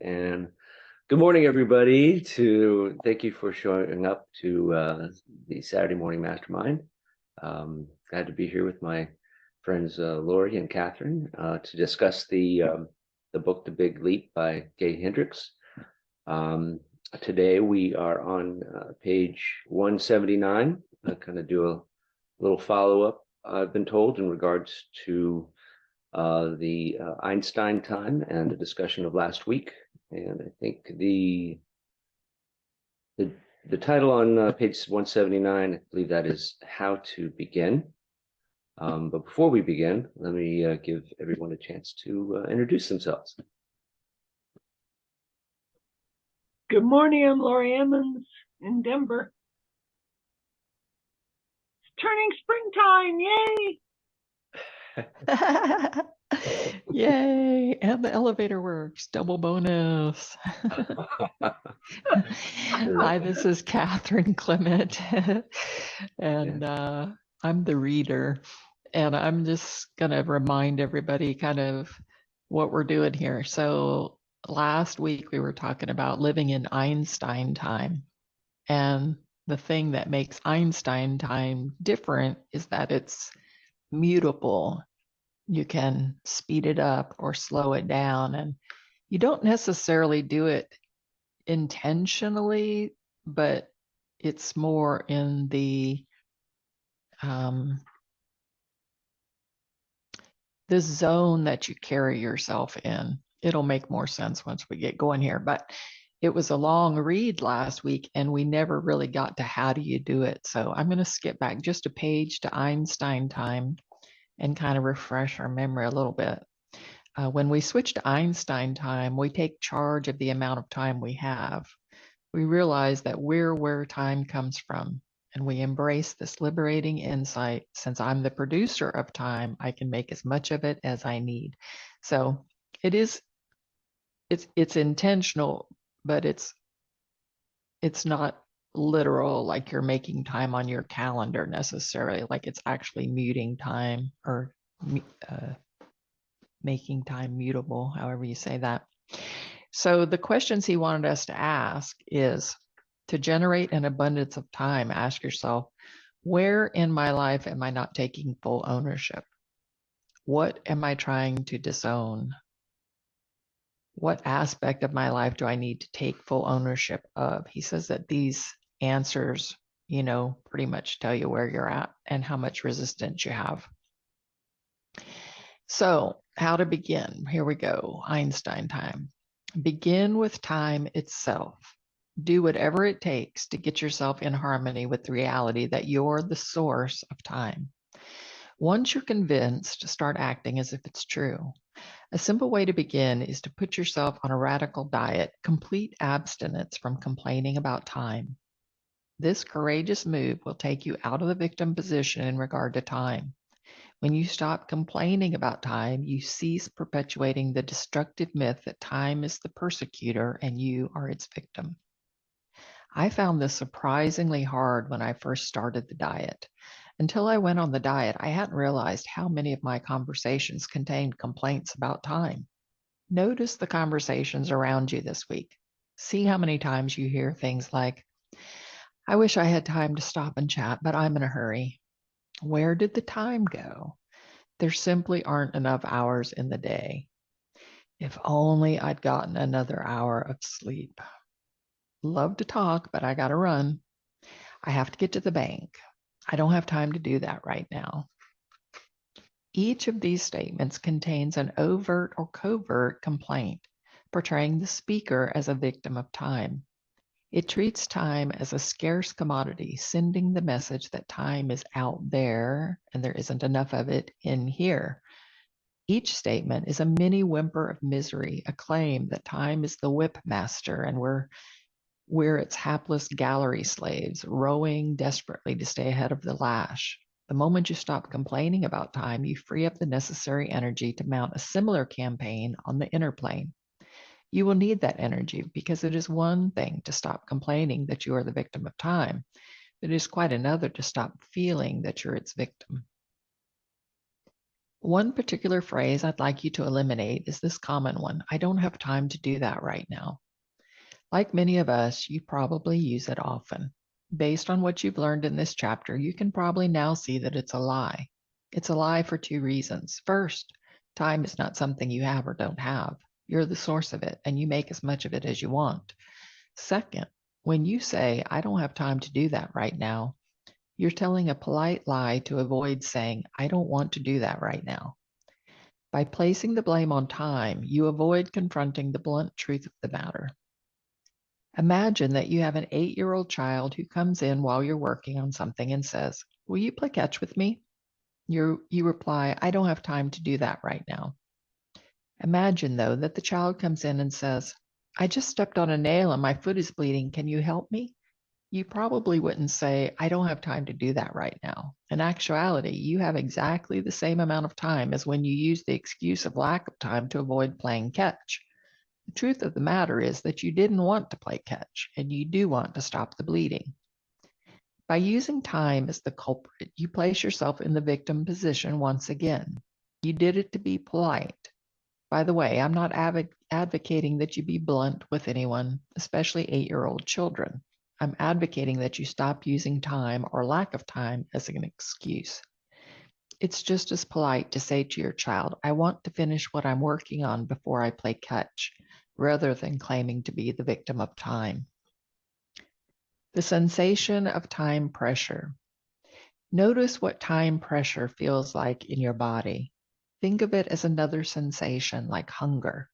And good morning, everybody. Thank you for showing up to the Saturday Morning Mastermind. Glad to be here with my friends Lori and Catherine to discuss the book The Big Leap by Gay Hendricks. Today we are on page 179. I'll kind of do a little follow-up, I've been told, in regards to the Einstein time and the discussion of last week. And I think the title on page 179, I believe that is How to Begin. But before we begin, let me give everyone a chance to introduce themselves. Good morning, I'm Lori Emmons in Denver. It's turning springtime, yay! Yay, and the elevator works, double bonus. Hi, this is Katherine Clement, and I'm the reader, and I'm just going to remind everybody kind of what we're doing here. So last week we were talking about living in Einstein time, and the thing that makes Einstein time different is that it's mutable. You can speed it up or slow it down, and you don't necessarily do it intentionally, but it's more in the zone that you carry yourself in. It'll make more sense once we get going here, but it was a long read last week and we never really got to how do you do it. So I'm going to skip back just a page to Einstein time and kind of refresh our memory a little bit. When we switch to Einstein time, we take charge of the amount of time we have. We realize that we're where time comes from, and we embrace this liberating insight. Since I'm the producer of time, I can make as much of it as I need. So it's intentional, but it's not literal, like you're making time on your calendar necessarily, like it's actually muting time or making time mutable, however you say that. So the questions he wanted us to ask is, to generate an abundance of time, ask yourself, where in my life am I not taking full ownership? What am I trying to disown? What aspect of my life do I need to take full ownership of? He says that these answers, pretty much tell you where you're at and how much resistance you have. So, how to begin? Here we go. Einstein time. Begin with time itself. Do whatever it takes to get yourself in harmony with the reality that you're the source of time. Once you're convinced, start acting as if it's true. A simple way to begin is to put yourself on a radical diet, complete abstinence from complaining about time. This courageous move will take you out of the victim position in regard to time. When you stop complaining about time, you cease perpetuating the destructive myth that time is the persecutor and you are its victim. I found this surprisingly hard when I first started the diet. Until I went on the diet, I hadn't realized how many of my conversations contained complaints about time. Notice the conversations around you this week. See how many times you hear things like, I wish I had time to stop and chat, but I'm in a hurry. Where did the time go? There simply aren't enough hours in the day. If only I'd gotten another hour of sleep. Love to talk, but I gotta run. I have to get to the bank. I don't have time to do that right now. Each of these statements contains an overt or covert complaint, portraying the speaker as a victim of time. It treats time as a scarce commodity, sending the message that time is out there and there isn't enough of it in here. Each statement is a mini whimper of misery, a claim that time is the whip master and we're its hapless gallery slaves, rowing desperately to stay ahead of the lash. The moment you stop complaining about time, you free up the necessary energy to mount a similar campaign on the inner plane. You will need that energy because it is one thing to stop complaining that you are the victim of time. It is quite another to stop feeling that you're its victim. One particular phrase I'd like you to eliminate is this common one: I don't have time to do that right now. Like many of us, you probably use it often. Based on what you've learned in this chapter, you can probably now see that it's a lie. It's a lie for two reasons. First, time is not something you have or don't have. You're the source of it, and you make as much of it as you want. Second, when you say, I don't have time to do that right now, you're telling a polite lie to avoid saying, I don't want to do that right now. By placing the blame on time, you avoid confronting the blunt truth of the matter. Imagine that you have an 8-year-old child who comes in while you're working on something and says, will you play catch with me? You reply, I don't have time to do that right now. Imagine, though, that the child comes in and says, I just stepped on a nail and my foot is bleeding. Can you help me? You probably wouldn't say, I don't have time to do that right now. In actuality, you have exactly the same amount of time as when you use the excuse of lack of time to avoid playing catch. The truth of the matter is that you didn't want to play catch, and you do want to stop the bleeding. By using time as the culprit, you place yourself in the victim position once again. You did it to be polite. By the way, I'm not advocating that you be blunt with anyone, especially 8-year-old children. I'm advocating that you stop using time or lack of time as an excuse. It's just as polite to say to your child, I want to finish what I'm working on before I play catch, rather than claiming to be the victim of time. The sensation of time pressure. Notice what time pressure feels like in your body. Think of it as another sensation like hunger.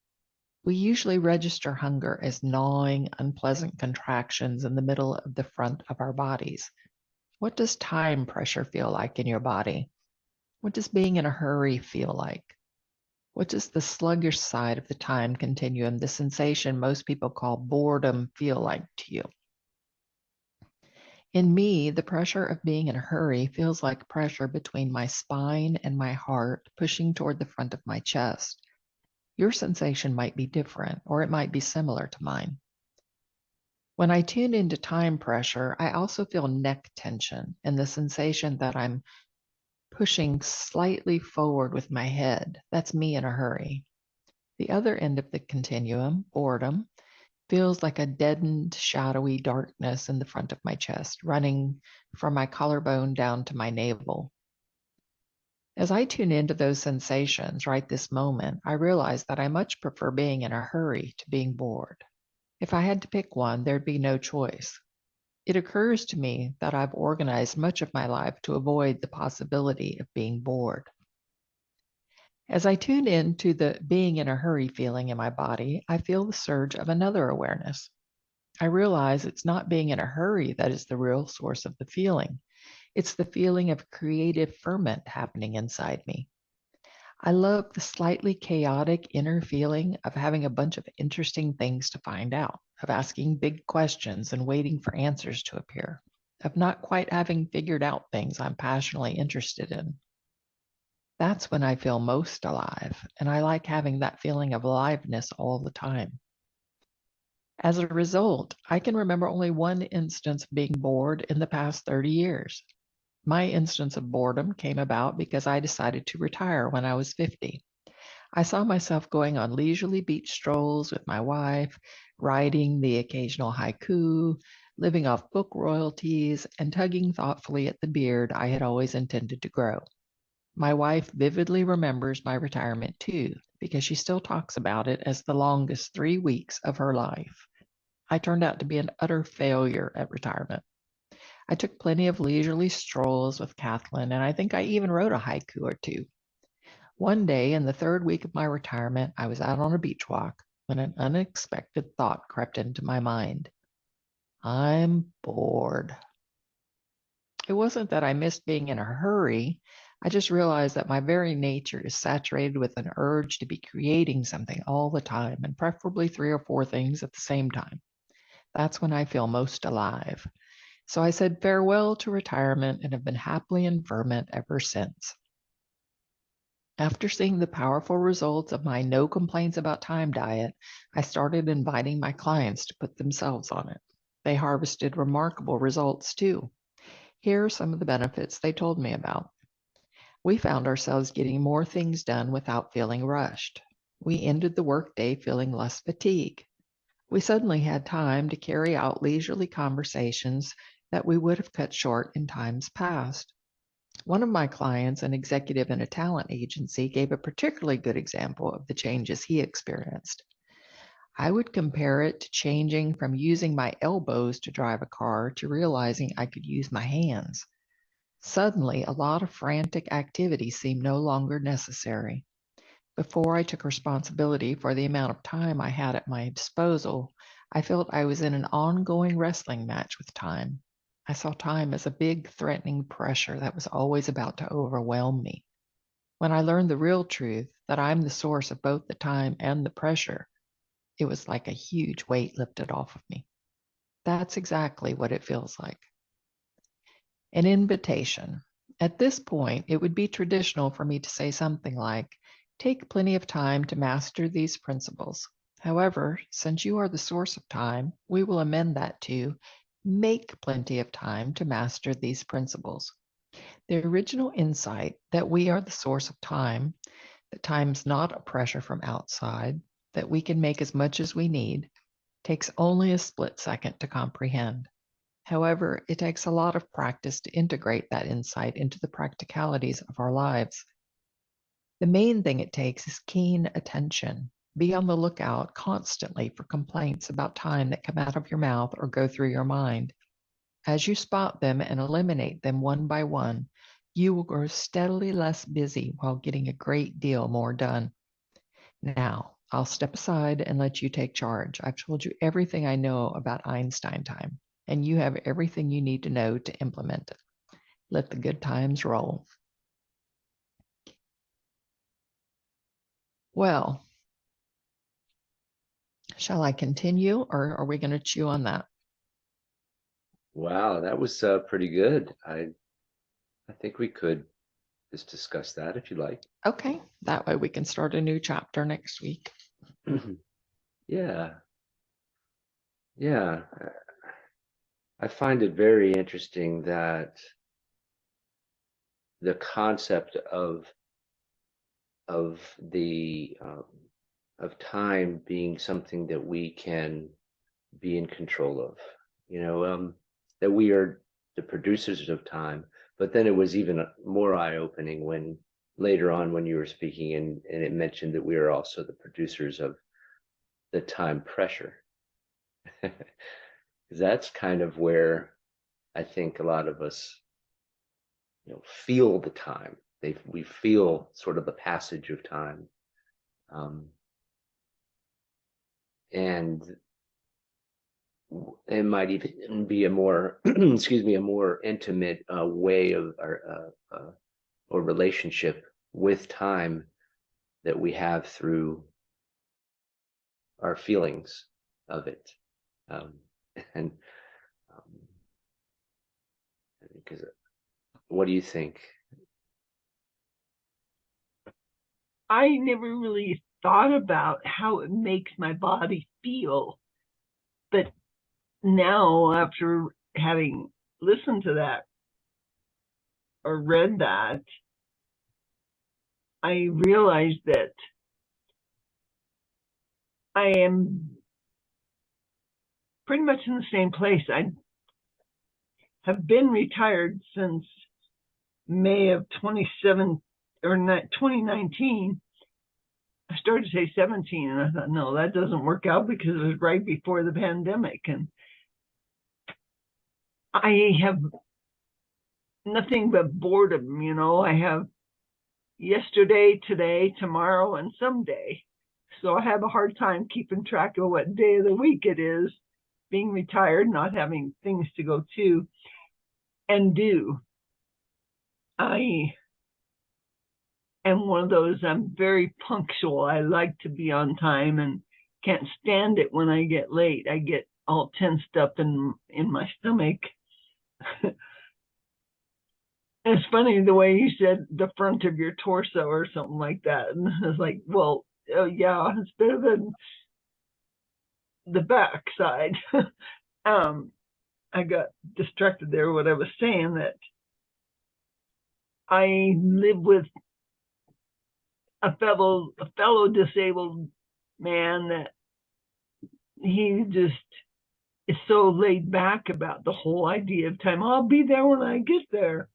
We usually register hunger as gnawing, unpleasant contractions in the middle of the front of our bodies. What does time pressure feel like in your body? What does being in a hurry feel like? What does the sluggish side of the time continuum, the sensation most people call boredom, feel like to you? In me, the pressure of being in a hurry feels like pressure between my spine and my heart pushing toward the front of my chest. Your sensation might be different, or it might be similar to mine. When I tune into time pressure, I also feel neck tension and the sensation that I'm pushing slightly forward with my head. That's me in a hurry. The other end of the continuum, boredom, feels like a deadened, shadowy darkness in the front of my chest, running from my collarbone down to my navel. As I tune into those sensations right this moment, I realize that I much prefer being in a hurry to being bored. If I had to pick one, there'd be no choice. It occurs to me that I've organized much of my life to avoid the possibility of being bored. As I tune in to the being in a hurry feeling in my body, I feel the surge of another awareness. I realize it's not being in a hurry that is the real source of the feeling. It's the feeling of creative ferment happening inside me. I love the slightly chaotic inner feeling of having a bunch of interesting things to find out, of asking big questions and waiting for answers to appear, of not quite having figured out things I'm passionately interested in. That's when I feel most alive, and I like having that feeling of aliveness all the time. As a result, I can remember only one instance of being bored in the past 30 years. My instance of boredom came about because I decided to retire when I was 50. I saw myself going on leisurely beach strolls with my wife, writing the occasional haiku, living off book royalties, and tugging thoughtfully at the beard I had always intended to grow. My wife vividly remembers my retirement too, because she still talks about it as the longest 3 weeks of her life. I turned out to be an utter failure at retirement. I took plenty of leisurely strolls with Katherine, and I think I even wrote a haiku or two. One day in the 3rd week of my retirement, I was out on a beach walk when an unexpected thought crept into my mind. I'm bored. It wasn't that I missed being in a hurry. I just realized that my very nature is saturated with an urge to be creating something all the time, and preferably 3 or 4 things at the same time. That's when I feel most alive. So I said farewell to retirement and have been happily in ferment ever since. After seeing the powerful results of my no complaints about time diet, I started inviting my clients to put themselves on it. They harvested remarkable results too. Here are some of the benefits they told me about. We found ourselves getting more things done without feeling rushed. We ended the workday feeling less fatigued. We suddenly had time to carry out leisurely conversations that we would have cut short in times past. One of my clients, an executive in a talent agency, gave a particularly good example of the changes he experienced. I would compare it to changing from using my elbows to drive a car to realizing I could use my hands. Suddenly, a lot of frantic activity seemed no longer necessary. Before I took responsibility for the amount of time I had at my disposal, I felt I was in an ongoing wrestling match with time. I saw time as a big, threatening pressure that was always about to overwhelm me. When I learned the real truth, that I'm the source of both the time and the pressure, it was like a huge weight lifted off of me. That's exactly what it feels like. An invitation. At this point, it would be traditional for me to say something like, take plenty of time to master these principles. However, since you are the source of time, we will amend that to make plenty of time to master these principles. The original insight that we are the source of time, that time's not a pressure from outside, that we can make as much as we need, takes only a split second to comprehend. However, it takes a lot of practice to integrate that insight into the practicalities of our lives. The main thing it takes is keen attention. Be on the lookout constantly for complaints about time that come out of your mouth or go through your mind. As you spot them and eliminate them one by one, you will grow steadily less busy while getting a great deal more done. Now, I'll step aside and let you take charge. I've told you everything I know about Einstein time, and you have everything you need to know to implement it. Let the good times roll. Well, shall I continue, or are we going to chew on that? Wow, that was pretty good. I think we could just discuss that if you like. Okay, that way we can start a new chapter next week. Yeah, yeah. I find it very interesting that the concept of the of time being something that we can be in control of, that we are the producers of time. But then it was even more eye-opening when later on when you were speaking and it mentioned that we are also the producers of the time pressure. That's kind of where I think a lot of us, feel the time. We feel sort of the passage of time, and it might even be a more, excuse me, a more intimate way of our or relationship with time that we have through our feelings of it, um, and because what do you think? I never really thought about how it makes my body feel. But now, after having listened to that or read that, I realized that I am pretty much in the same place. I have been retired since May of 2019. I started to say 17, and I thought, no, that doesn't work out because it was right before the pandemic. And I have nothing but boredom, I have yesterday, today, tomorrow, and someday. So I have a hard time keeping track of what day of the week it is, being retired, not having things to go to and do. I am one of those, I'm very punctual. I like to be on time and can't stand it when I get late. I get all tensed up in my stomach. It's funny the way you said the front of your torso or something like that. And I was like, well, yeah, it's better than the back side. I got distracted there what I was saying, that I live with a fellow disabled man that he just is so laid back about the whole idea of time. I'll be there when I get there.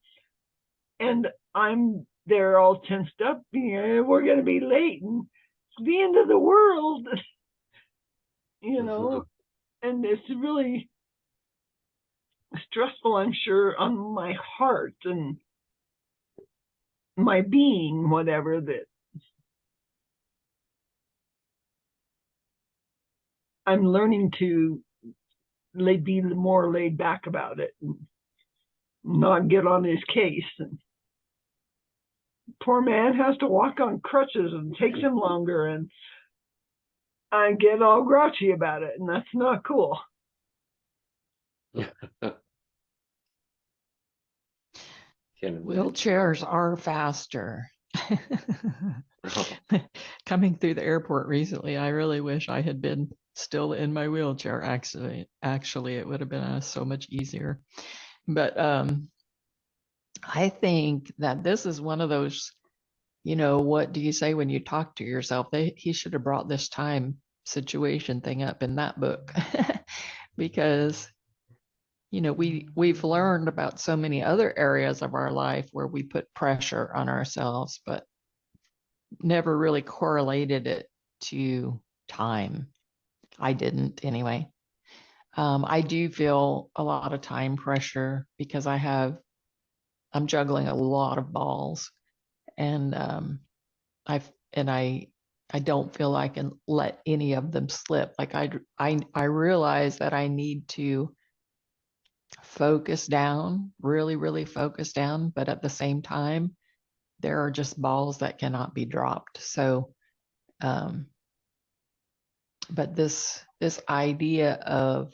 And I'm there all tensed up. We're going to be late and it's the end of the world, and it's really stressful, I'm sure, on my heart and my being, whatever, that I'm learning to be more laid back about it and not get on his case. And poor man has to walk on crutches and it takes him longer, and I get all grouchy about it, and that's not cool. Wheelchairs are faster. Coming through the airport recently, I really wish I had been still in my wheelchair. Actually, it would have been so much easier. But I think that this is one of those, what do you say when you talk to yourself? He should have brought this time situation thing up in that book. Because we've learned about so many other areas of our life where we put pressure on ourselves, but never really correlated it to time. I didn't anyway. I do feel a lot of time pressure because I'm juggling a lot of balls, and I don't feel I can let any of them slip. Like I realize that I need to focus down, really, really focus down, but at the same time, there are just balls that cannot be dropped. So, but this idea of,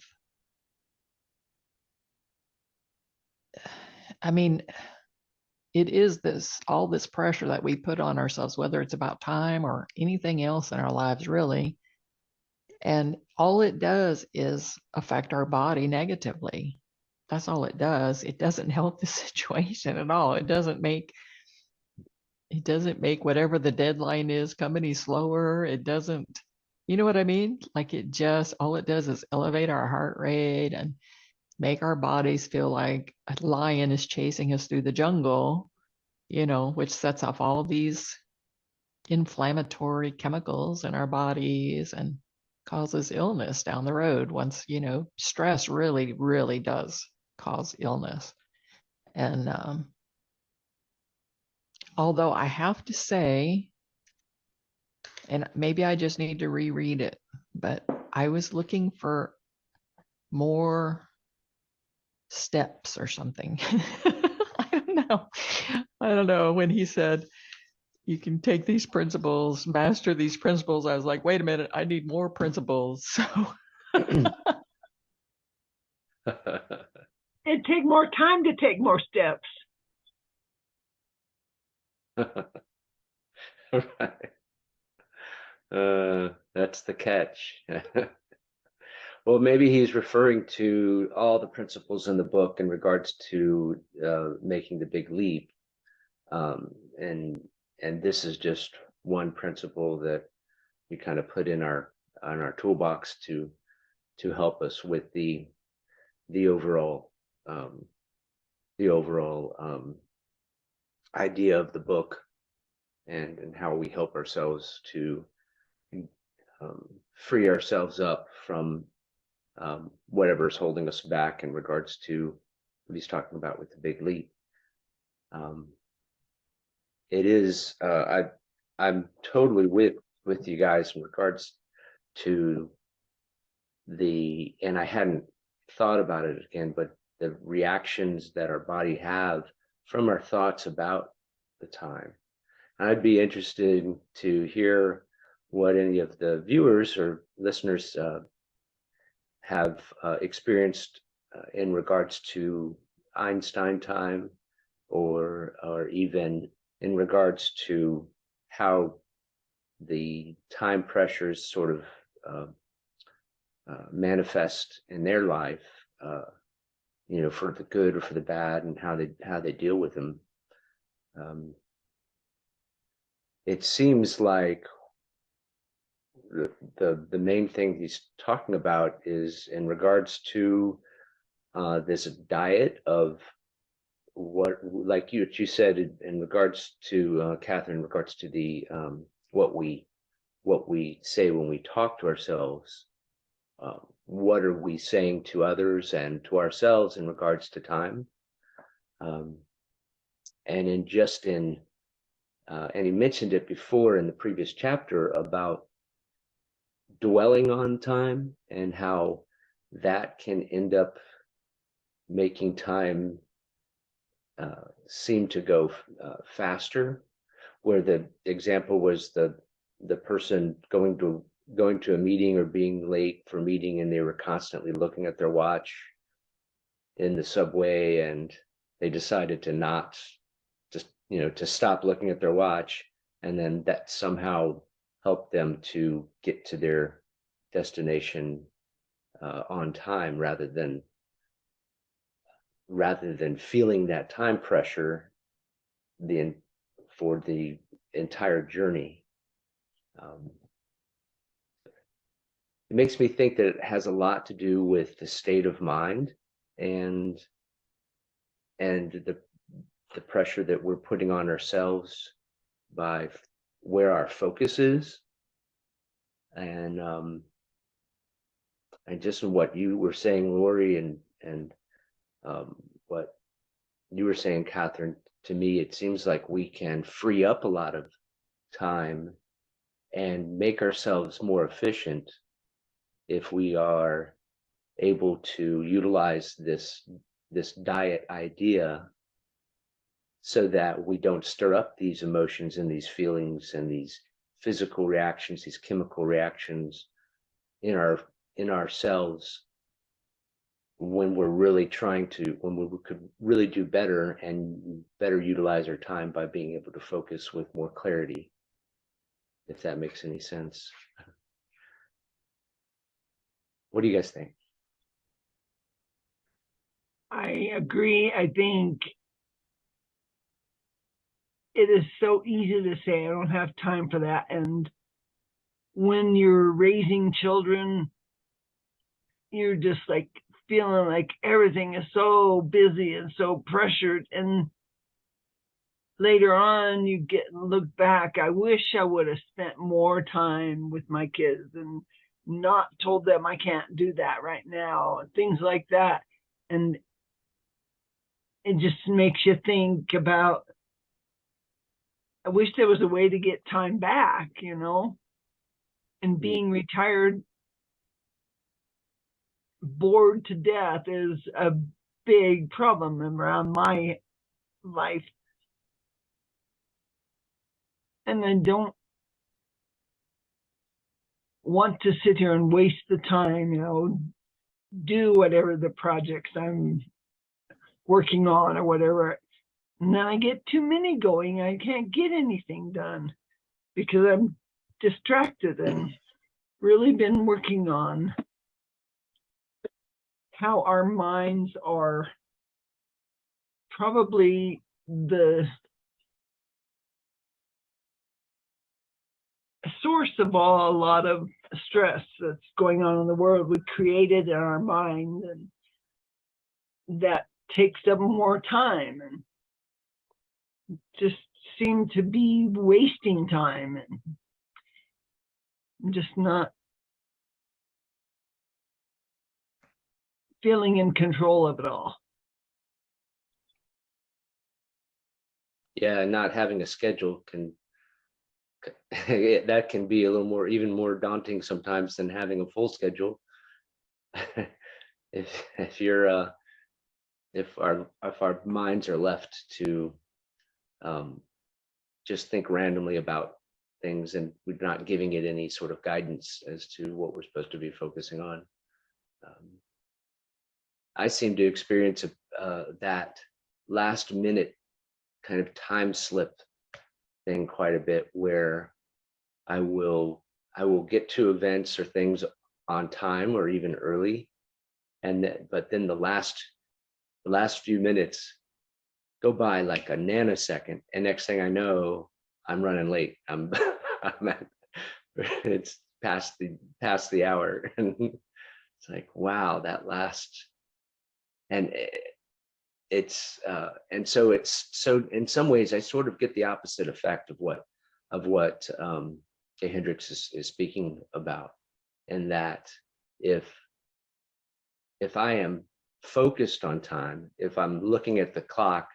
I mean, it is all this pressure that we put on ourselves, whether it's about time or anything else in our lives, really. And all it does is affect our body negatively. That's all it does. It doesn't help the situation at all. It doesn't make whatever the deadline is come any slower. It doesn't, you know what I mean? Like all it does is elevate our heart rate and make our bodies feel like a lion is chasing us through the jungle, which sets off all these inflammatory chemicals in our bodies and causes illness down the road. Once, stress really, really does cause illness. And although I have to say, and maybe I just need to reread it, but I was looking for more steps or something. I don't know. When he said, you can take these principles, master these principles, I was like, wait a minute, I need more principles. So It'd take more time to take more steps. Right. That's the catch. Well, maybe he's referring to all the principles in the book in regards to making the big leap, and this is just one principle that we kind of put in our toolbox to help us with the overall idea of the book, and how we help ourselves to free ourselves up from whatever's holding us back in regards to what he's talking about with the big leap. It is I'm totally with you guys in regards to and I hadn't thought about it again, but the reactions that our body have from our thoughts about the time. I'd be interested to hear what any of the viewers or listeners have experienced in regards to Einstein time, or even in regards to how the time pressures sort of manifest in their life, for the good or for the bad, and how they deal with them. It seems like the main thing he's talking about is in regards to this diet of what, like you said in regards to Catherine, in regards to the what we say when we talk to ourselves. What are we saying to others and to ourselves in regards to time? And and he mentioned it before in the previous chapter about dwelling on time and how that can end up making time seem to go faster. Where the example was the person going to a meeting or being late for a meeting, and they were constantly looking at their watch in the subway, and they decided to not just, to stop looking at their watch, and then that somehow helped them to get to their destination on time, rather than feeling that time pressure for the entire journey. It makes me think that it has a lot to do with the state of mind and the pressure that we're putting on ourselves by where our focus is, and just what you were saying, Lori, and what you were saying, Catherine. To me, it seems like we can free up a lot of time and make ourselves more efficient if we are able to utilize this diet idea, so that we don't stir up these emotions and these feelings and these physical reactions, these chemical reactions in ourselves, when we're really when we could really do better and better utilize our time by being able to focus with more clarity, if that makes any sense. What do you guys think? I agree. I think it is so easy to say, I don't have time for that. And when you're raising children, you're just like feeling like everything is so busy and so pressured. And later on, you look back, I wish I would have spent more time with my kids and not told them I can't do that right now, and things like that. And it just makes you think about, I wish there was a way to get time back, and being retired, bored to death is a big problem around my life. And I don't want to sit here and waste the time, do whatever the projects I'm working on or whatever. And then I get too many going. I can't get anything done because I'm distracted, and really been working on how our minds are probably the source of a lot of stress that's going on in the world. We created in our mind, and that takes up more time and just seem to be wasting time, and I'm just not feeling in control of it all. Yeah, not having a schedule that can be a little even more daunting sometimes than having a full schedule. if our minds are left to just think randomly about things, and we're not giving it any sort of guidance as to what we're supposed to be focusing on. I seem to experience that last minute kind of time slip thing quite a bit, where I will get to events or things on time or even early, but then the last few minutes go by like a nanosecond, and next thing I know, I'm running late. It's past the hour, and it's like, wow, that last, and so in some ways I sort of get the opposite effect of what Kay Hendricks is speaking about, and that if I am focused on time, if I'm looking at the clock,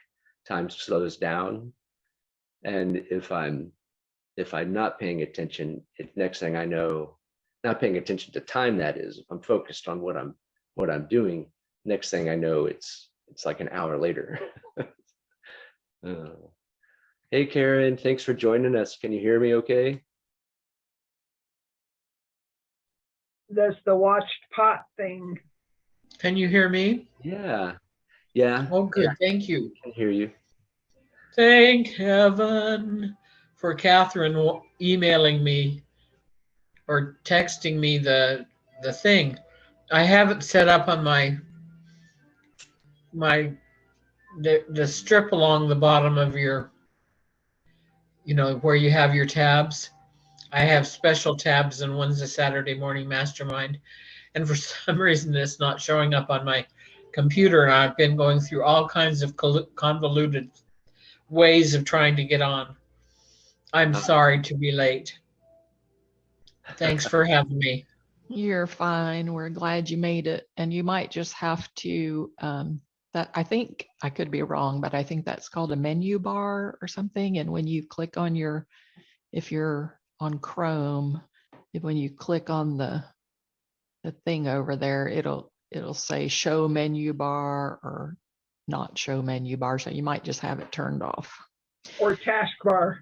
time slows down. And if I'm not paying attention, next thing I know, not paying attention to time, that is, if I'm focused on what I'm doing, next thing I know, it's like an hour later. Hey Karen, thanks for joining us. Can you hear me okay? That's the watched pot thing. Can you hear me? Yeah. Oh, good. Thank you. I can hear you. Thank heaven for Catherine emailing me or texting me the thing. I have it set up on the strip along the bottom of your, where you have your tabs. I have special tabs, and one's a Saturday Morning Mastermind. And for some reason, it's not showing up on my computer. And I've been going through all kinds of convoluted ways of trying to get on. I'm sorry to be late. Thanks for having me. You're fine. We're glad you made it. And you might just have to, that I think I could be wrong, but I think that's called a menu bar or something. And when you click on if you're on Chrome, when you click on the thing over there, it'll say show menu bar or not show menu bar. So you might just have it turned off. Or taskbar.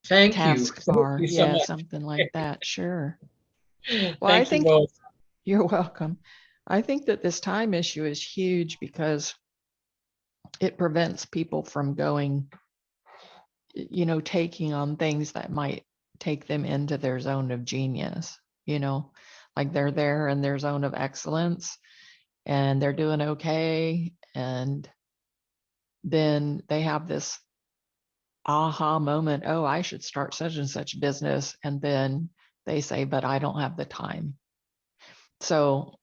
Thank you. Taskbar, Thank you so yeah, much. something like that. Sure. Well, Thank I think you both. you're welcome. I think that this time issue is huge because it prevents people from going, taking on things that might take them into their zone of genius, like they're there in their zone of excellence and they're doing okay. And then they have this aha moment, oh, I should start such and such business. And then they say, but I don't have the time. So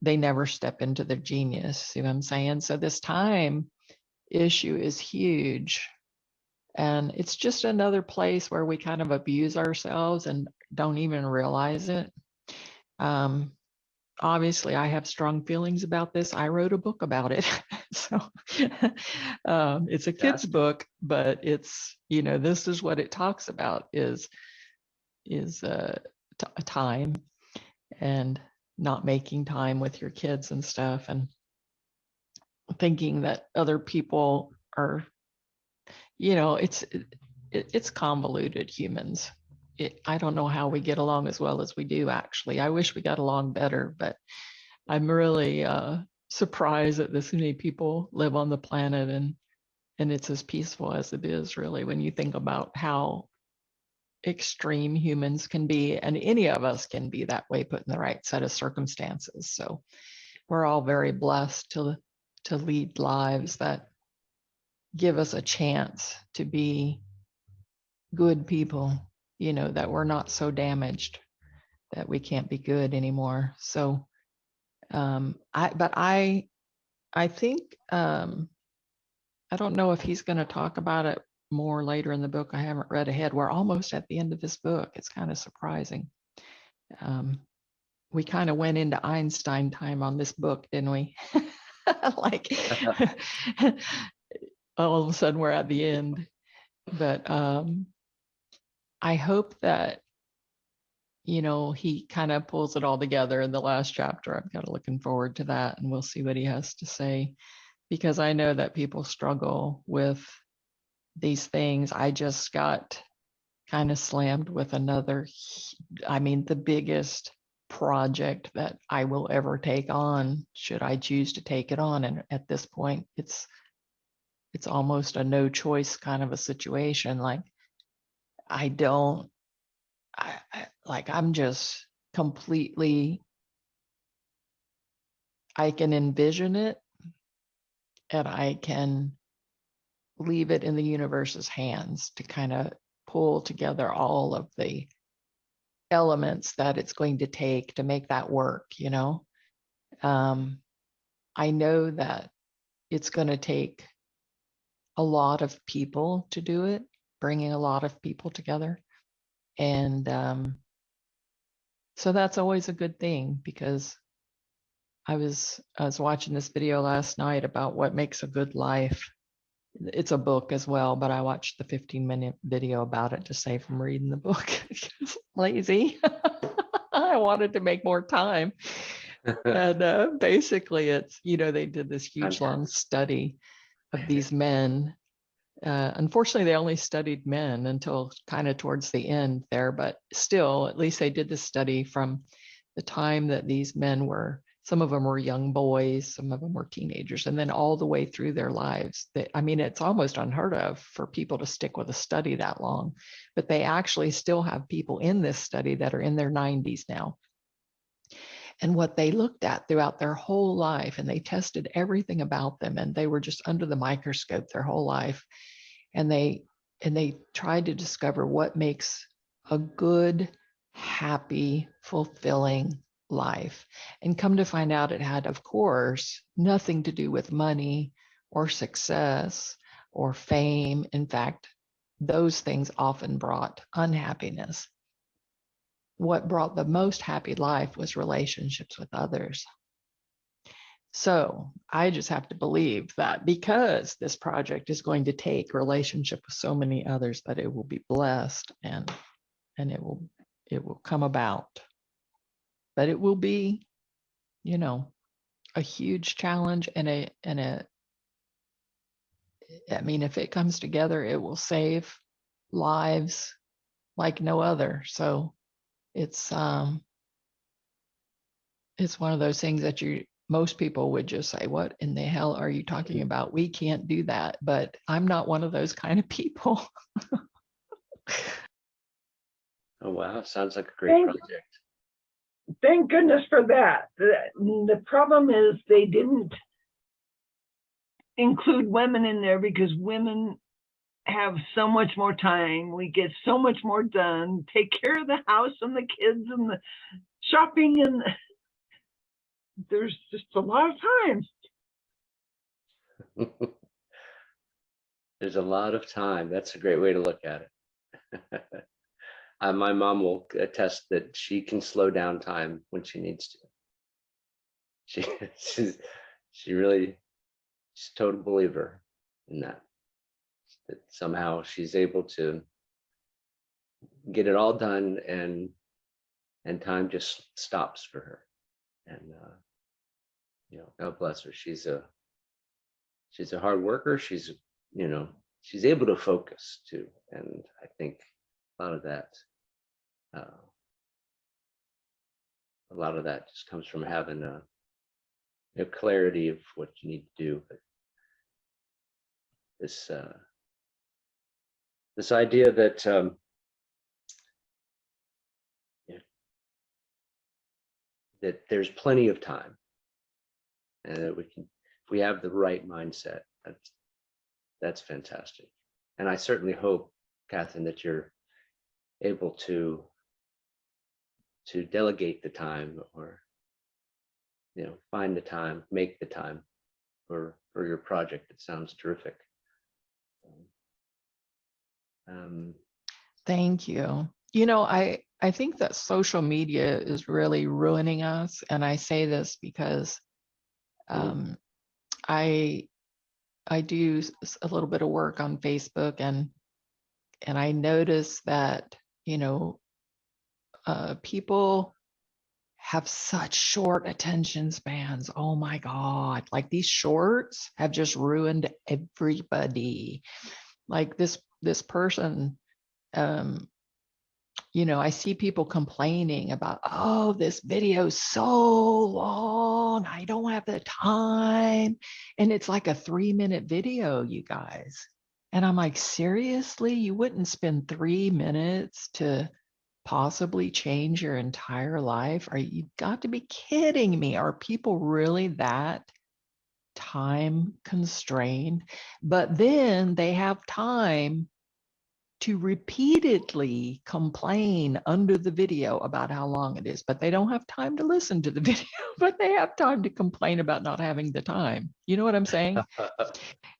they never step into their genius. See what I'm saying? So this time issue is huge. And it's just another place where we kind of abuse ourselves and don't even realize it. Obviously, I have strong feelings about this. I wrote a book about it. So it's a kid's book, but it's, this is what it talks about is time and not making time with your kids and stuff, and thinking that other people are, it's convoluted, humans. I don't know how we get along as well as we do, actually. I wish we got along better, but I'm really surprised that this many people live on the planet and it's as peaceful as it is, really, when you think about how extreme humans can be, and any of us can be that way put in the right set of circumstances. So we're all very blessed to lead lives that give us a chance to be good people, that we're not so damaged that we can't be good anymore. So I think I don't know if he's going to talk about it more later in the book. I haven't read ahead. We're almost at the end of this book. It's kind of surprising. We kind of went into Einstein time on this book, didn't we? Like all of a sudden we're at the end. But I hope that, he kind of pulls it all together in the last chapter. I'm kind of looking forward to that, and we'll see what he has to say, because I know that people struggle with these things. I just got kind of slammed with the biggest project that I will ever take on, should I choose to take it on. And at this point, it's almost a no choice kind of a situation. Like I'm just completely, I can envision it and I can leave it in the universe's hands to kind of pull together all of the elements that it's going to take to make that work, you know. I know that it's going to take a lot of people to do it, bringing a lot of people together. And so that's always a good thing, because I was watching this video last night about what makes a good life. It's a book as well, but I watched the 15-minute video about it to save from reading the book. Lazy. I wanted to make more time. And basically it's, you know, they did this huge long study of these men. Unfortunately, they only studied men until kind of towards the end there, but still, at least they did this study from the time that these men were, some of them were young boys, some of them were teenagers, and then all the way through their lives. I mean, it's almost unheard of for people to stick with a study that long, but they actually still have people in this study that are in their 90s now. And what they looked at throughout their whole life, and they tested everything about them, and they were just under the microscope their whole life. And they tried to discover what makes a good, happy, fulfilling life. And come to find out, it had, of course, nothing to do with money or success or fame. In fact, those things often brought unhappiness. What brought the most happy life was relationships with others. So I just have to believe that because this project is going to take relationship with so many others, that it will be blessed and it will come about. But it will be, you know, a huge challenge and I mean, if it comes together, it will save lives like no other. So it's one of those things that most people would just say, what in the hell are you talking about? We can't do that. But I'm not one of those kind of people. Oh, wow. Sounds like a great project. Thank goodness for that. The problem is they didn't include women in there because women have so much more time. We get so much more done, take care of the house and the kids and the shopping, and there's just a lot of time. There's a lot of time. That's a great way to look at it. My mom will attest that she can slow down time when she needs to. She's a total believer in that. That somehow she's able to get it all done, and time just stops for her. And you know, God bless her. She's a hard worker. She's able to focus too, and I think a lot of that just comes from having a clarity of what you need to do. But this idea that that there's plenty of time, and that if we have the right mindset, that's fantastic. And I certainly hope, Katherine, that you're able to delegate the time, or find the time, make the time for your project. It sounds terrific. Thank you. You know, I think that social media is really ruining us, and I say this because I do a little bit of work on Facebook, and I notice that people have such short attention spans. Oh my God. Like, these shorts have just ruined everybody. Like this person, I see people complaining about, oh, this video is so long, I don't have the time. And it's like a 3-minute video, you guys. And I'm like, seriously, you wouldn't spend 3 minutes to possibly change your entire life? You've got to be kidding me. Are people really that time constrained, but then they have time to repeatedly complain under the video about how long it is, but they don't have time to listen to the video, but they have time to complain about not having the time. You know what I'm saying?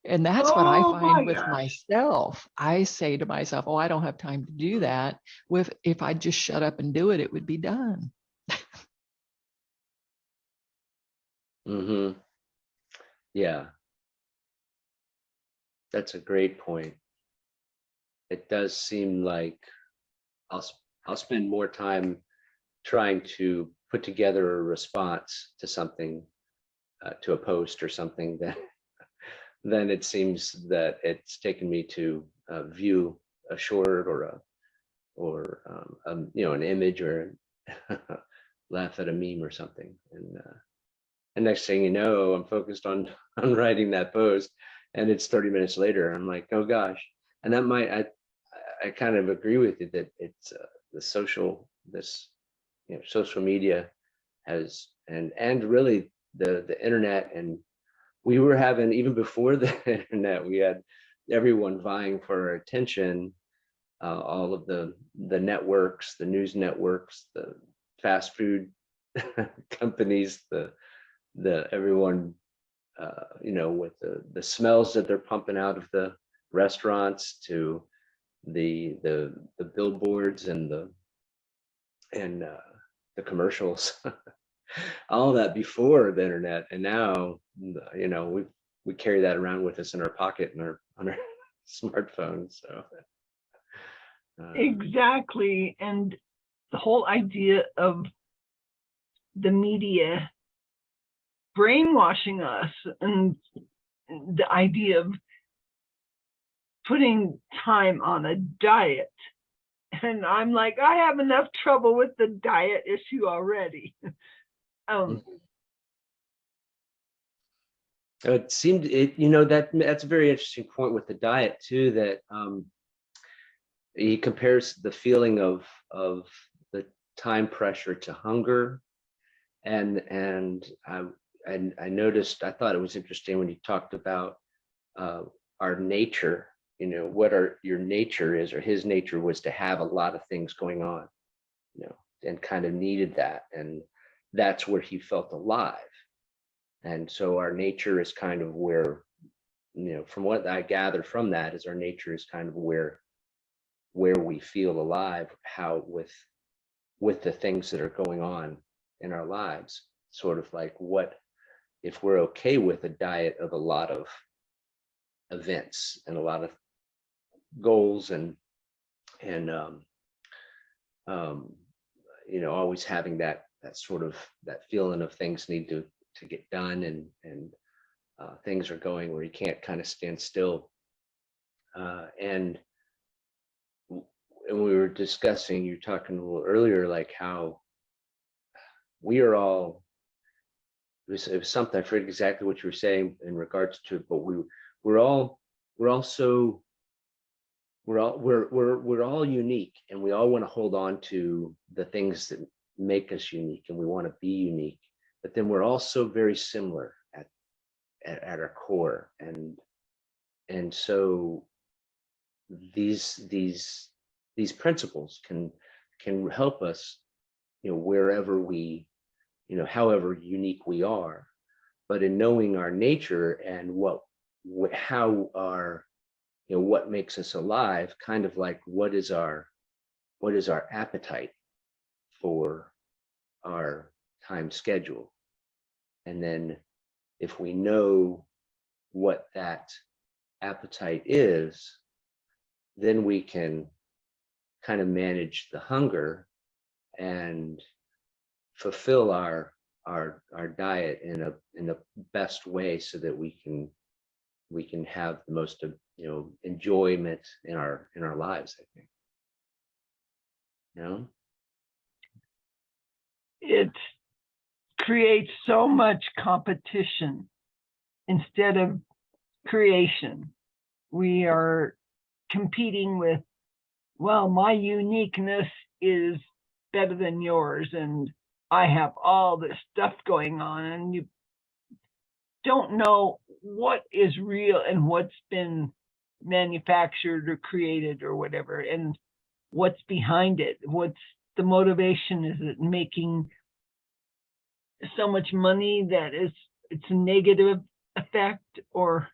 And that's what I Oh find my with gosh. myself. I say to myself, oh, I don't have time to do that. If I just shut up and do it, it would be done. Mm-hmm. Yeah, that's a great point. It does seem like I'll spend more time trying to put together a response to something, to a post or something, than it seems that it's taken me to view a short or an image or laugh at a meme or something. And next thing you know, I'm focused on on writing that post, and it's 30 minutes later. I'm like, oh gosh. And that I kind of agree with you that it's social media has, and really the internet, and we were having, even before the internet, we had everyone vying for our attention, all of the networks, the news networks, the fast food companies, the everyone, with the smells that they're pumping out of the restaurants, to the billboards and the commercials, all that before the internet. And now, we carry that around with us in our pocket and on our smartphone. So Exactly. And the whole idea of the media brainwashing us, and the idea of putting time on a diet. And I'm like, I have enough trouble with the diet issue already. it seemed that's a very interesting point with the diet too, that he compares the feeling of the time pressure to hunger. And I noticed, I thought it was interesting when he talked about our nature, what your nature is, or his nature was to have a lot of things going on, and kind of needed that. And that's where he felt alive. And so our nature is kind of where, from what I gather from that, is our nature is kind of where we feel alive, how with the things that are going on in our lives. Sort of like, what if we're okay with a diet of a lot of events and a lot of goals, and always having that sort of that feeling of things need to get done, and things are going where you can't kind of stand still. And we were discussing, you were talking a little earlier, like how we are all, it was something, I forget exactly what you were saying in regards to it, but we're all unique, and we all want to hold on to the things that make us unique, and we want to be unique, but then we're also very similar at our core. And so these principles can help us, wherever we, however unique we are, but in knowing our nature and how our, what makes us alive, kind of like what is our appetite for our time schedule. And then if we know what that appetite is, then we can kind of manage the hunger and fulfill our diet in the best way, so that we can have the most enjoyment in our lives, I think. It creates so much competition instead of creation. We are competing with, well, my uniqueness is better than yours, and I have all this stuff going on, and don't know what is real and what's been manufactured or created or whatever, and what's behind it. What's the motivation? Is it making so much money that it's a negative effect or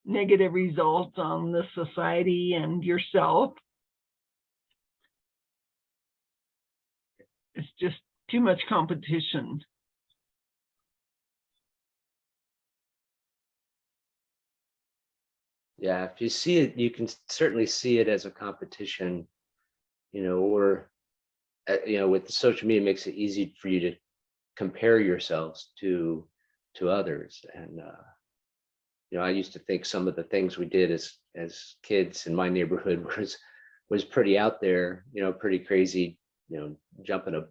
negative results on the society and yourself? It's just too much competition. Yeah, if you see it, you can certainly see it as a competition, or with the social media, it makes it easy for you to compare yourselves to others. And I used to think some of the things we did as kids in my neighborhood was pretty out there, pretty crazy, jumping a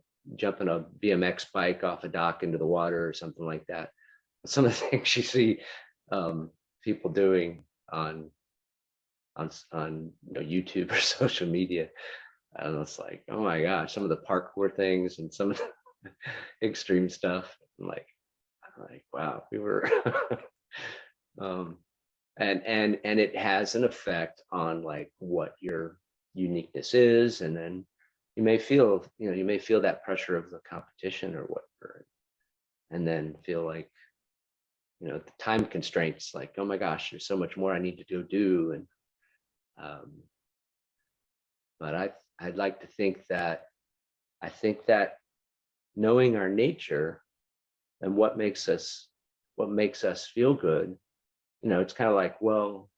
BMX bike off a dock into the water or something like that. Some of the things you see people doing on YouTube or social media, and it's like, oh my gosh, some of the parkour things and some of the extreme stuff. I'm like, wow, we were and it has an effect on like what your uniqueness is, and then you may feel that pressure of the competition or whatever, and then feel like the time constraints, like, oh my gosh, there's so much more I need to do. And but I'd like to think that knowing our nature and what makes us feel good, it's kind of like, well,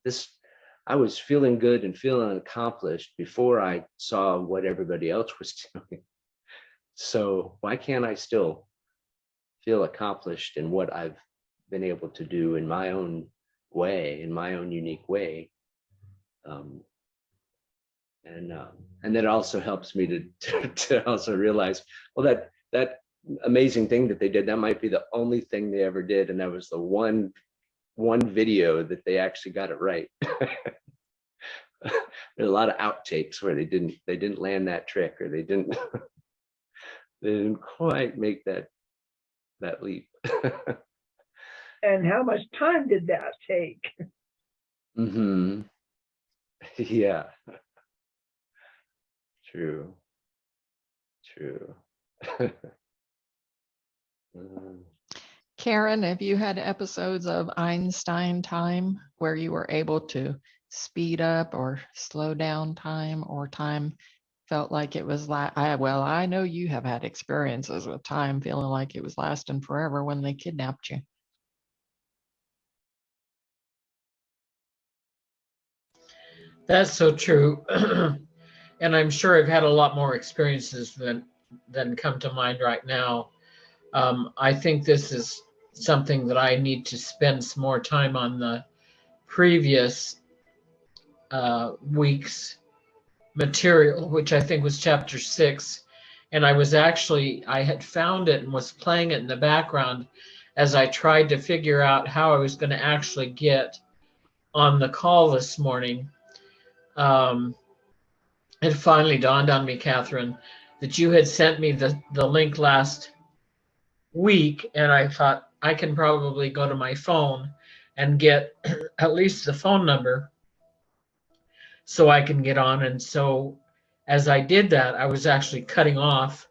I was feeling good and feeling accomplished before I saw what everybody else was doing. So why can't I still feel accomplished in what I've been able to do in my own way, in my own unique way? And that also helps me to also realize, well, that amazing thing that they did, that might be the only thing they ever did, and that was the one video that they actually got it right. There's a lot of outtakes where they didn't land that trick, or they didn't quite make that leap. And how much time did that take? Mm-hmm. Yeah. True. Karen, have you had episodes of Einstein time where you were able to speed up or slow down time, or time felt like it was I know you have had experiences with time feeling like it was lasting forever when they kidnapped you. That's so true. And I'm sure I've had a lot more experiences than come to mind right now. I think this is something that I need to spend some more time on the previous week's material, which I think was chapter 6. And I had found it and was playing it in the background as I tried to figure out how I was going to actually get on the call this morning. It finally dawned on me, Catherine, that you had sent me the link last week, and I thought I can probably go to my phone and get at least the phone number so I can get on. And so as I did that, I was actually cutting off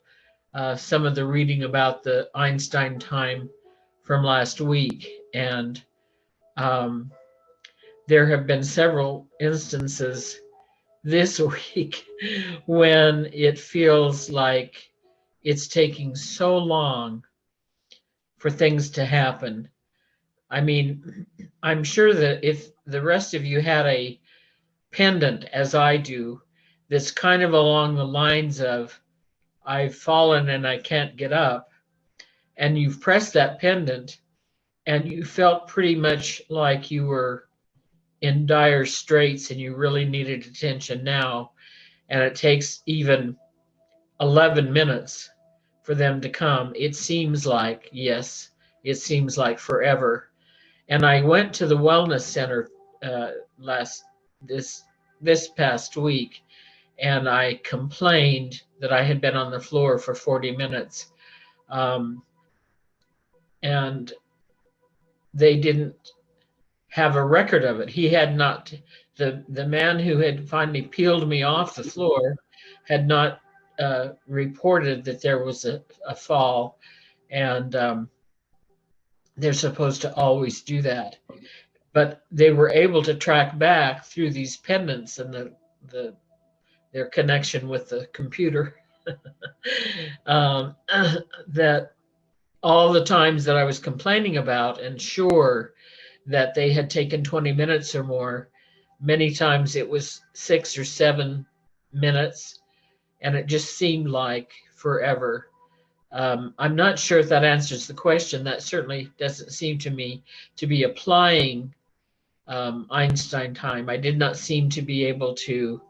some of the reading about the Einstein time from last week. And there have been several instances this week when it feels like it's taking so long for things to happen. I mean, I'm sure that if the rest of you had a pendant, as I do, that's kind of along the lines of, I've fallen and I can't get up, and you've pressed that pendant and you felt pretty much like you were in dire straits and you really needed attention now, and it takes even 11 minutes for them to come, it seems like, yes, it seems like forever. And I went to the wellness center this past week, and I complained that I had been on the floor for 40 minutes. And they didn't have a record of it. He had not, the man who had finally peeled me off the floor had not reported that there was a fall, and they're supposed to always do that. But they were able to track back through these pendants and their connection with the computer that all the times that I was complaining about and sure that they had taken 20 minutes or more, many times it was 6 or 7 minutes, and it just seemed like forever. I'm not sure if that answers the question. That certainly doesn't seem to me to be applying Einstein time. I did not seem to be able to,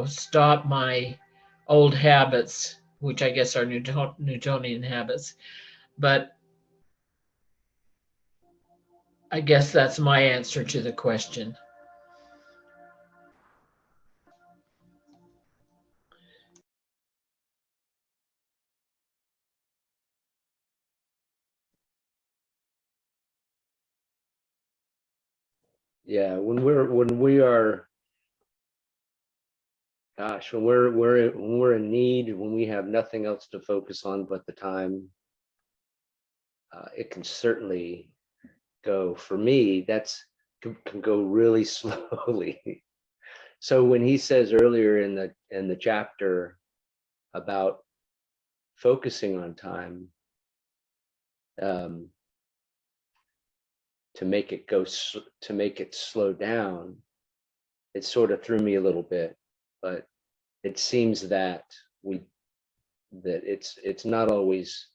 stop my old habits, which I guess are Newtonian habits. But I guess that's my answer to the question. Yeah, when we are, gosh, when we're in need, when we have nothing else to focus on but the time, it can certainly go. For me, can go really slowly. So when he says earlier in the chapter about focusing on time, to make it slow down, it sort of threw me a little bit. But it seems that it's not always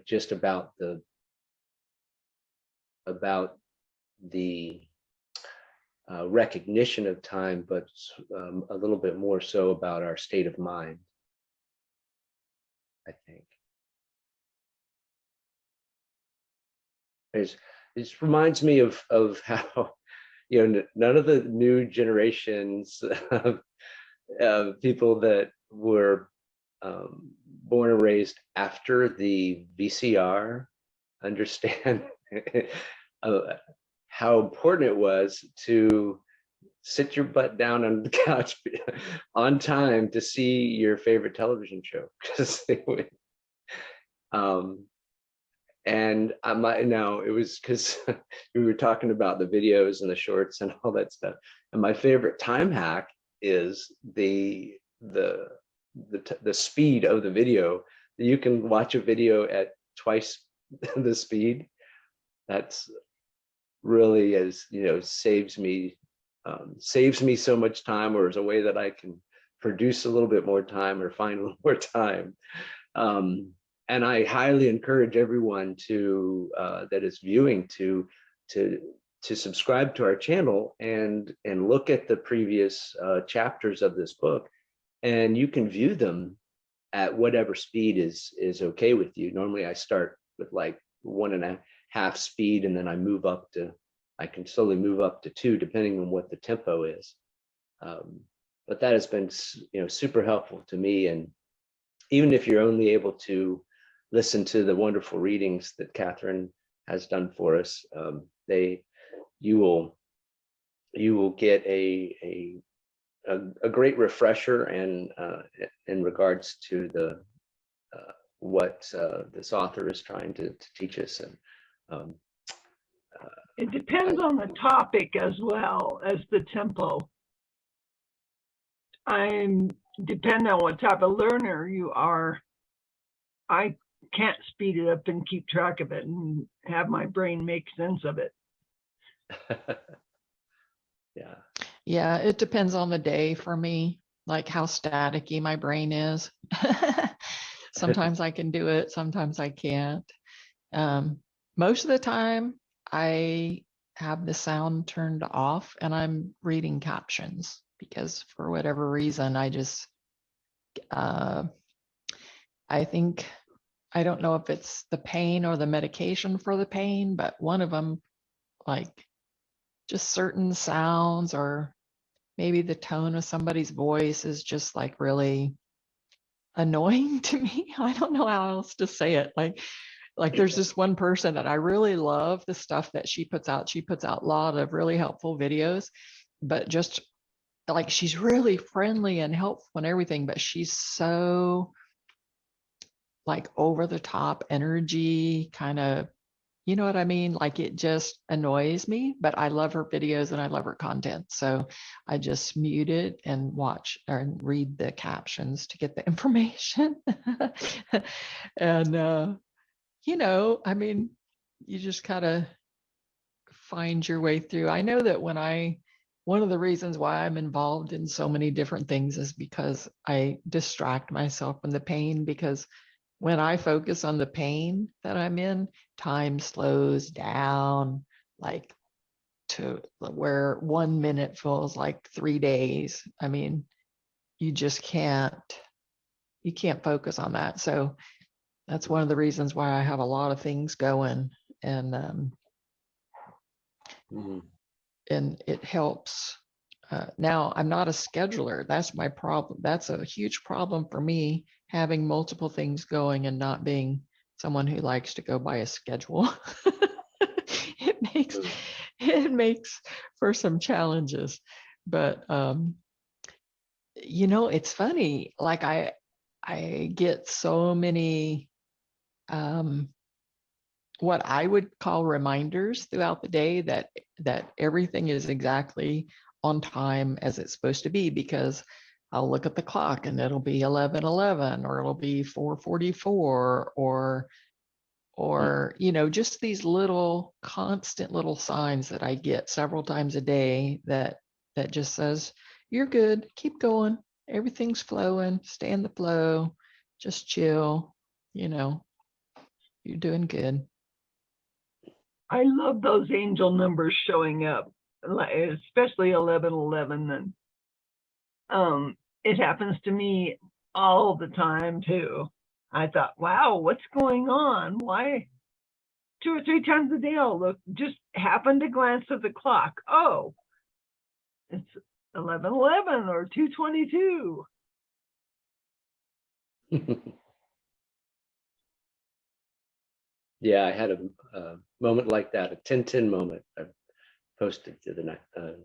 just about the recognition of time, but a little bit more so about our state of mind, I think. This reminds me of how, none of the new generations of people that were born and raised after the VCR understand how important it was to sit your butt down on the couch on time to see your favorite television show, because they would. And I might now, it was because we were talking about the videos and the shorts and all that stuff. And my favorite time hack is the speed of the video. You can watch a video at twice the speed. That's really, saves me so much time, or is a way that I can produce a little bit more time or find a little more time. And I highly encourage everyone that is viewing to subscribe to our channel and look at the previous chapters of this book, and you can view them at whatever speed is okay with you. Normally I start with like 1.5 speed, and then I can slowly move up to 2 depending on what the tempo is. But that has been super helpful to me. And even if you're only able to listen to the wonderful readings that Katherine has done for us, you will get a great refresher and in regards to what this author is trying to teach us. And it depends on the topic as well as the tempo. Depending on what type of learner you are, I can't speed it up and keep track of it and have my brain make sense of it. Yeah, it depends on the day for me, like how staticky my brain is. Sometimes I can do it, sometimes I can't. Most of the time I have the sound turned off and I'm reading captions, because for whatever reason I just I think, I don't know if it's the pain or the medication for the pain, but one of them, like just certain sounds, or maybe the tone of somebody's voice is just like really annoying to me. I don't know how else to say it. Like Like there's this one person that I really love the stuff that she puts out. She puts out a lot of really helpful videos, but just like she's really friendly and helpful and everything, but she's so like over the top energy kind of, you know what I mean? Like it just annoys me, but I love her videos and I love her content. So I just mute it and watch and read the captions to get the information. And, you know, I mean, you just kind of find your way through. I know that one of the reasons why I'm involved in so many different things is because I distract myself from the pain, because when I focus on the pain that I'm in, time slows down like to where 1 minute feels like 3 days. I mean, you just you can't focus on that. So that's one of the reasons why I have a lot of things going, and Mhm. and it helps. Now I'm not a scheduler. That's my problem. That's a huge problem for me, having multiple things going and not being someone who likes to go by a schedule. it makes Mm. it makes for some challenges. But you know, it's funny. Like I get so many what I would call reminders throughout the day that everything is exactly on time as it's supposed to be, because I'll look at the clock and it'll be 11:11 or it'll be 4:44 or you know, just these little constant little signs that I get several times a day that just says you're good, keep going, everything's flowing, stay in the flow, just chill, you know, you're doing good. I love those angel numbers showing up, especially 11:11. And it happens to me all the time too. I thought, wow, what's going on? Why 2 or 3 times a day I'll look, just happen to glance at the clock. Oh, it's 11:11 or 2:22. Yeah, I had a moment like that, a 10-10 moment. I posted to the night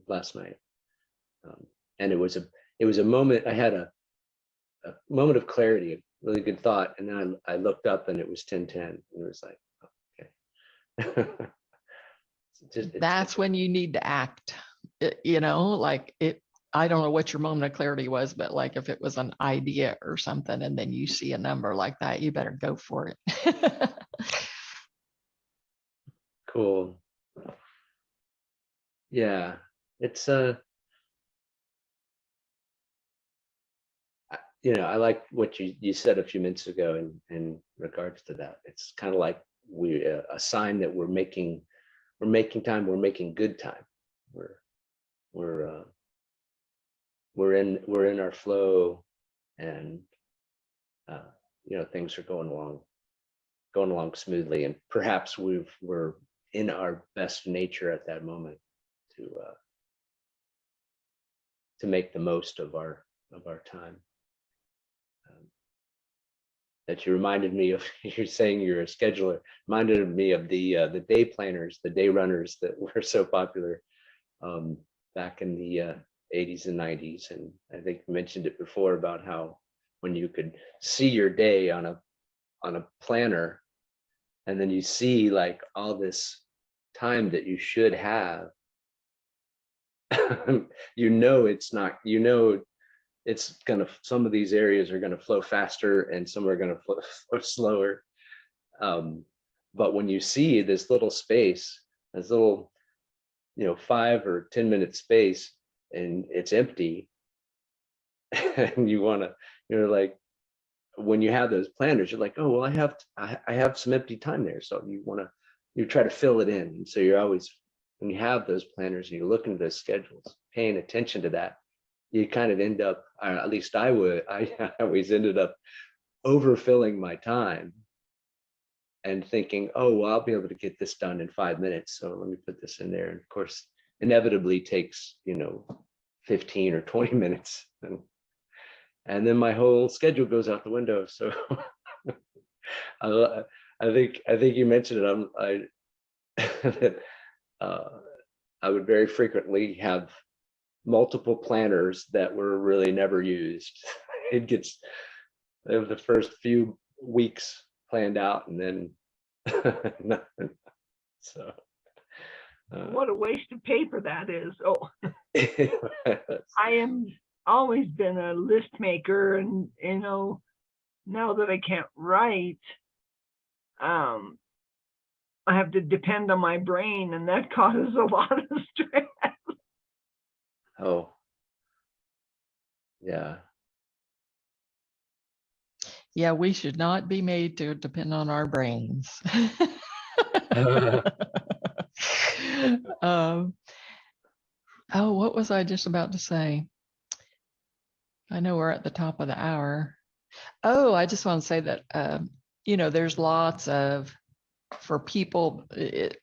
last night, and it was a moment. I had a moment of clarity, a really good thought, and then I looked up and it was 10:10, and it was like, okay. That's when you need to act. You know, like it, I don't know what your moment of clarity was, but like if it was an idea or something and then you see a number like that, you better go for it. Cool. Yeah, it's you know, I like what you said a few minutes ago in regards to that. It's kind of like we a sign that we're making time, we're making good time. We're we're we're in our flow, and you know, things are going along smoothly, and perhaps we're in our best nature at that moment to make the most of our time. That you reminded me of, you're saying you're a scheduler, reminded me of the day planners, the day runners that were so popular back in the 80s and 90s. And I think you mentioned it before about how when you could see your day on a planner, and then you see like all this time that you should have, you know, it's not, you know, it's gonna, some of these areas are gonna flow faster and some are gonna flow slower. But when you see this little space, this little, you know, 5 or 10 minute space, and it's empty, and you're like, when you have those planners, you're like, oh well, I have some empty time there, so you try to fill it in. And so you're always, when you have those planners and you look into those schedules, paying attention to that, you kind of end up, at least I always ended up overfilling my time and thinking, oh, well, I'll be able to get this done in 5 minutes, so let me put this in there. And of course, inevitably takes, you know, 15 or 20 minutes. And then my whole schedule goes out the window. So I think you mentioned it. That, I would very frequently have multiple planners that were really never used. It gets the first few weeks planned out, and then nothing. So What a waste of paper that is. Oh, I am always been a list maker, and now that I can't write, I have to depend on my brain, and that causes a lot of stress. Oh, yeah. Yeah, we should not be made to depend on our brains. Oh, what was I just about to say? I know we're at the top of the hour. Oh, I just want to say that, there's lots of, for people,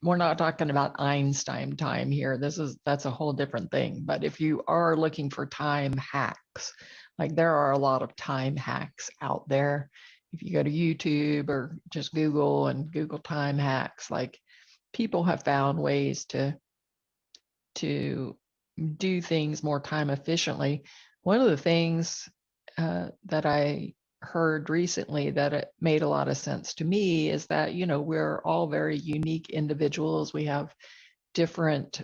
we're not talking about Einstein time here. That's a whole different thing. But if you are looking for time hacks, like there are a lot of time hacks out there. If you go to YouTube or just Google time hacks, like people have found ways to do things more time efficiently. One of the things that I heard recently that it made a lot of sense to me is that, we're all very unique individuals. We have different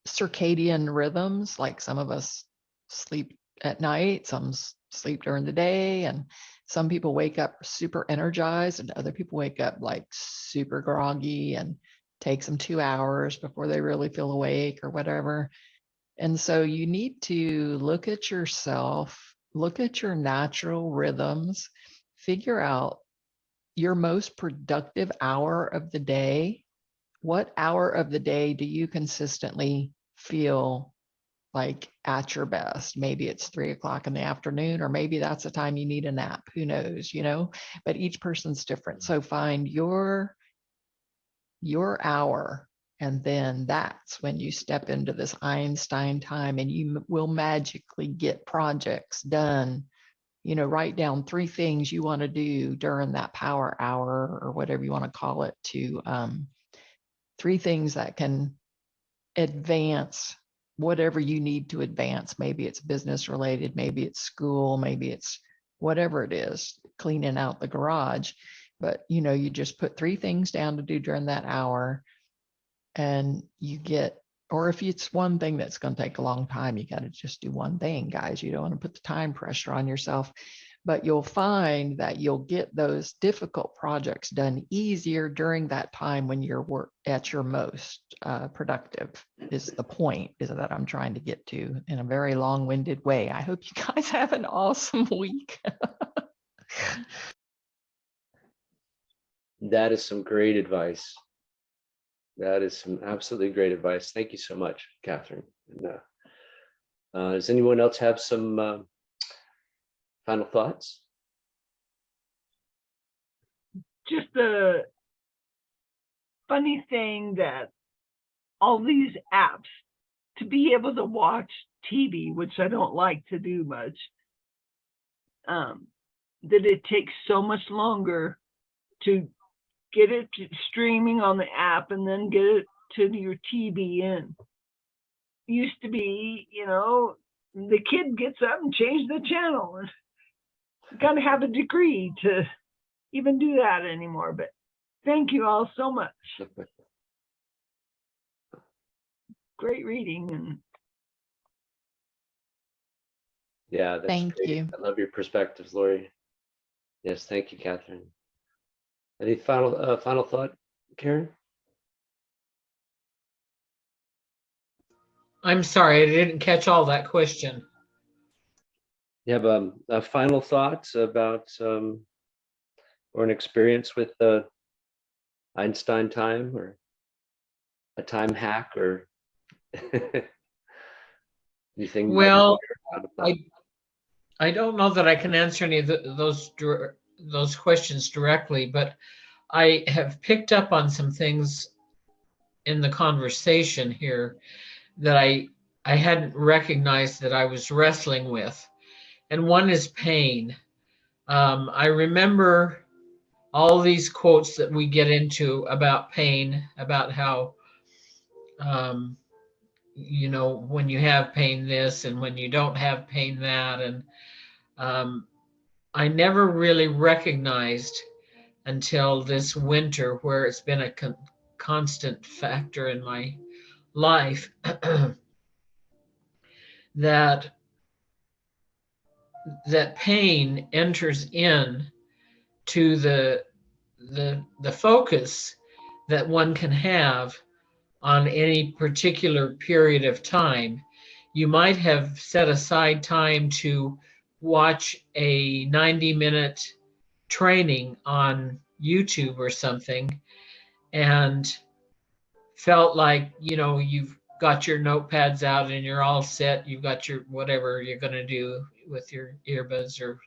circadian rhythms. Like some of us sleep at night, some sleep during the day, and some people wake up super energized and other people wake up like super groggy and takes them 2 hours before they really feel awake or whatever. And so you need to look at yourself, look at your natural rhythms, figure out your most productive hour of the day. What hour of the day do you consistently feel like at your best? Maybe it's 3 o'clock in the afternoon, or maybe that's the time you need a nap. Who knows, but each person's different. So find your hour. And then that's when you step into this Einstein time, and you will magically get projects done. Write down 3 things you want to do during that power hour, or whatever you want to call it, to 3 things that can advance whatever you need to advance. Maybe it's business related, maybe it's school, maybe it's whatever it is, cleaning out the garage. But, you just put 3 things down to do during that hour. And you get, or if it's one thing that's going to take a long time, you got to just do one thing, guys. You don't want to put the time pressure on yourself, but you'll find that you'll get those difficult projects done easier during that time when you're at your most productive, is the point, is that I'm trying to get to in a very long-winded way. I hope you guys have an awesome week. That is some great advice. That is some absolutely great advice. Thank you so much, Catherine. And, does anyone else have some final thoughts? Just a funny thing that all these apps, to be able to watch TV, which I don't like to do much, that it takes so much longer to get it streaming on the app and then get it to your TV in. Used to be, the kid gets up and changes the channel, and you got to have a degree to even do that anymore. But thank you all so much. Great reading. And yeah, that's Thank great. you. I love your perspectives, Lori. Yes, thank you, Catherine. Any final thought, Karen? I'm sorry, I didn't catch all that question. You have a final thoughts about or an experience with Einstein time, or a time hack, or anything? Well, I don't know that I can answer any of those questions directly, but I have picked up on some things in the conversation here that I hadn't recognized that I was wrestling with. And one is pain. I remember all these quotes that we get into about pain, about how, um, when you have pain, this, and when you don't have pain, that. And um, I never really recognized until this winter, where it's been a constant factor in my life, that pain enters in to the focus that one can have on any particular period of time. You might have set aside time to watch a 90-minute training on YouTube or something, and felt like, you've got your notepads out and you're all set. You've got your whatever you're going to do with your earbuds or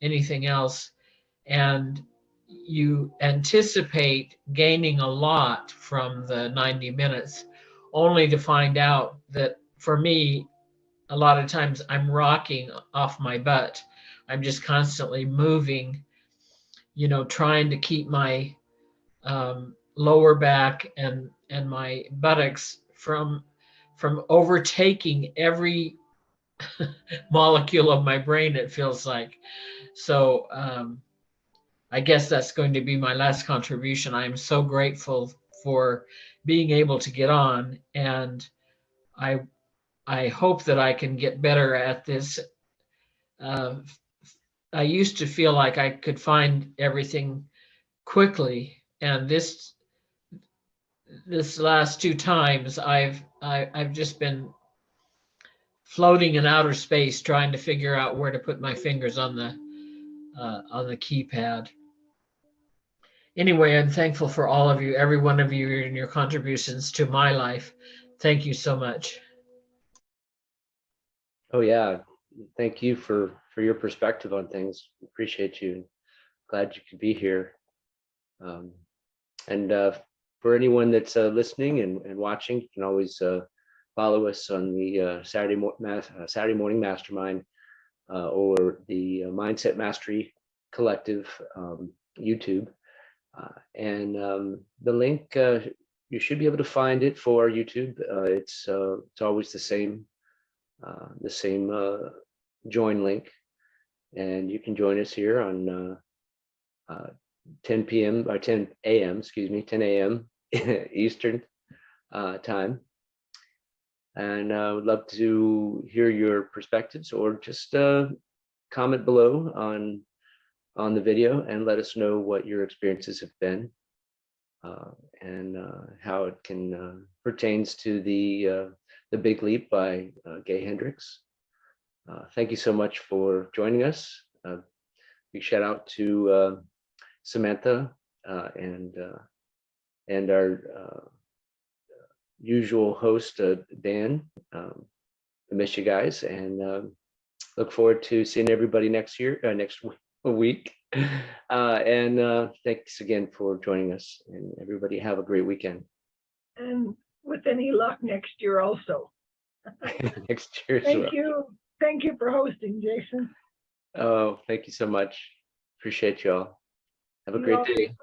anything else. And you anticipate gaining a lot from the 90 minutes, only to find out that, for me, a lot of times I'm rocking off my butt. I'm just constantly moving, trying to keep my lower back and my buttocks from overtaking every molecule of my brain, it feels like. So I guess that's going to be my last contribution. I am so grateful for being able to get on, and I hope that I can get better at this. I used to feel like I could find everything quickly, and this last two times I've just been floating in outer space, trying to figure out where to put my fingers on the keypad. Anyway, I'm thankful for all of you, every one of you, and your contributions to my life. Thank you so much. Oh yeah, thank you for your perspective on things. Appreciate you. Glad you could be here. And for anyone that's listening and watching, you can always follow us on the Saturday Morning Mastermind or the Mindset Mastery Collective YouTube. And the link, you should be able to find it for YouTube. It's always the same join link, and you can join us here on 10 p.m. or 10 a.m. excuse me, 10 a.m. Eastern time. And I would love to hear your perspectives, or just comment below on the video and let us know what your experiences have been, and how it can pertains to the Big Leap by Gay Hendricks. Thank you so much for joining us. Big shout out to Samantha and our usual host, Dan. I miss you guys, and look forward to seeing everybody next week. And thanks again for joining us, and everybody have a great weekend. And with any luck, next year also. Next year. Thank you. Thank you for hosting, Jason. Oh, thank you so much. Appreciate y'all. Have a great day.